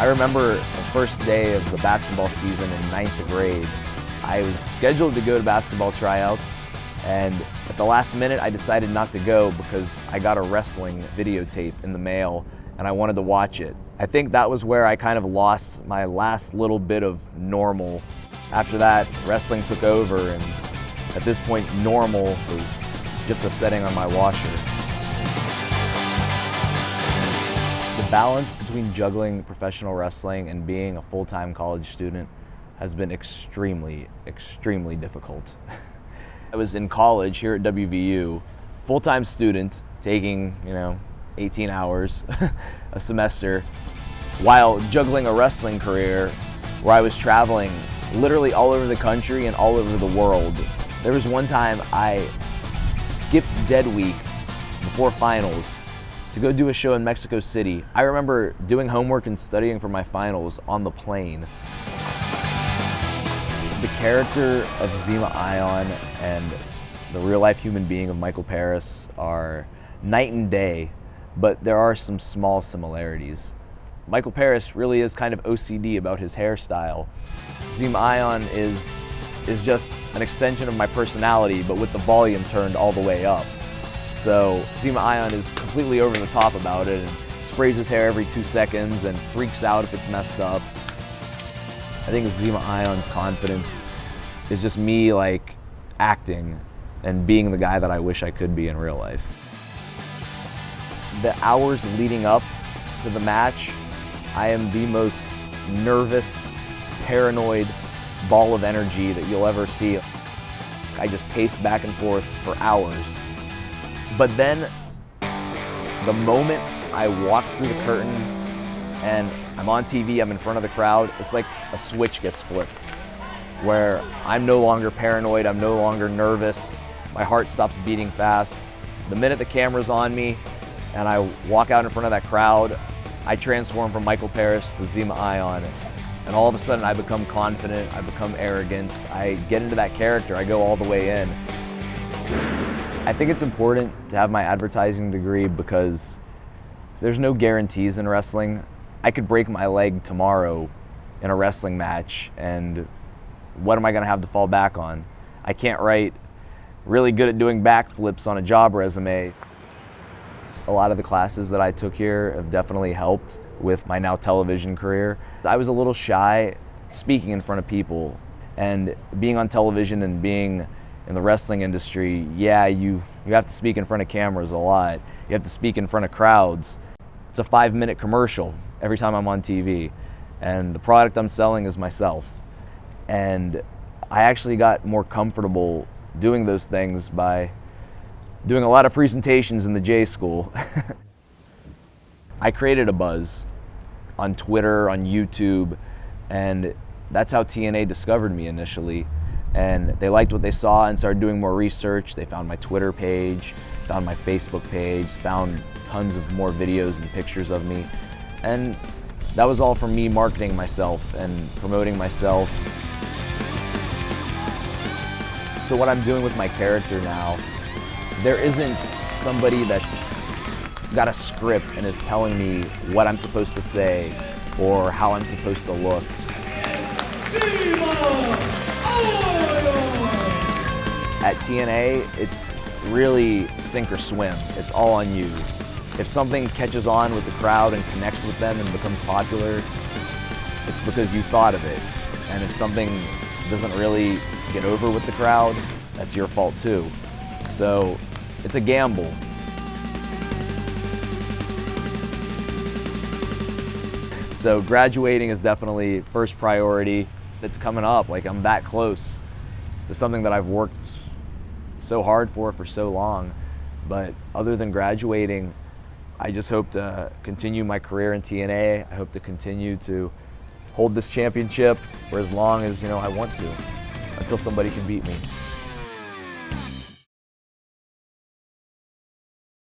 I remember the first day of the basketball season in 9th grade. I was scheduled to go to basketball tryouts, and at the last minute I decided not to go because I got a wrestling videotape in the mail and I wanted to watch it. I think that was where I kind of lost my last little bit of normal. After that, wrestling took over, and at this point, normal was just a setting on my washer. The balance between juggling professional wrestling and being a full-time college student has been extremely, extremely difficult. I was in college here at WVU, full-time student, taking, 18 hours a semester, while juggling a wrestling career where I was traveling literally all over the country and all over the world. There was one time I skipped dead week before finals to go do a show in Mexico City. I remember doing homework and studying for my finals on the plane. The character of Zema Ion and the real-life human being of Michael Paris are night and day, but there are some small similarities. Michael Paris really is kind of OCD about his hairstyle. Zema Ion is just an extension of my personality, but with the volume turned all the way up. So Zema Ion is completely over the top about it and sprays his hair every 2 seconds and freaks out if it's messed up. I think Zema Ion's confidence is just me acting and being the guy that I wish I could be in real life. The hours leading up to the match, I am the most nervous, paranoid ball of energy that you'll ever see. I just pace back and forth for hours. But then, the moment I walk through the curtain and I'm on TV, I'm in front of the crowd, it's like a switch gets flipped, where I'm no longer paranoid, I'm no longer nervous, my heart stops beating fast. The minute the camera's on me and I walk out in front of that crowd, I transform from Michael Paris to Zema Ion, and all of a sudden I become confident, I become arrogant, I get into that character, I go all the way in. I think it's important to have my advertising degree because there's no guarantees in wrestling. I could break my leg tomorrow in a wrestling match, and what am I gonna have to fall back on? I can't write really good at doing backflips on a job resume. A lot of the classes that I took here have definitely helped with my now television career. I was a little shy speaking in front of people, and being on television and being in the wrestling industry, yeah, you have to speak in front of cameras a lot. You have to speak in front of crowds. It's a 5-minute commercial every time I'm on TV, and the product I'm selling is myself. And I actually got more comfortable doing those things by doing a lot of presentations in the J School. I created a buzz on Twitter, on YouTube, and that's how TNA discovered me initially. And they liked what they saw and started doing more research. They found my Twitter page, found my Facebook page, found tons of more videos and pictures of me. And that was all from me marketing myself and promoting myself. So what I'm doing with my character now, there isn't somebody that's got a script and is telling me what I'm supposed to say or how I'm supposed to look. At TNA, it's really sink or swim. It's all on you. If something catches on with the crowd and connects with them and becomes popular, it's because you thought of it. And if something doesn't really get over with the crowd, that's your fault too. So it's a gamble. So graduating is definitely first priority. It's coming up, I'm that close to something that I've worked so hard for so long. But other than graduating, I just hope to continue my career in TNA. I hope to continue to hold this championship for as long as I want to, until somebody can beat me.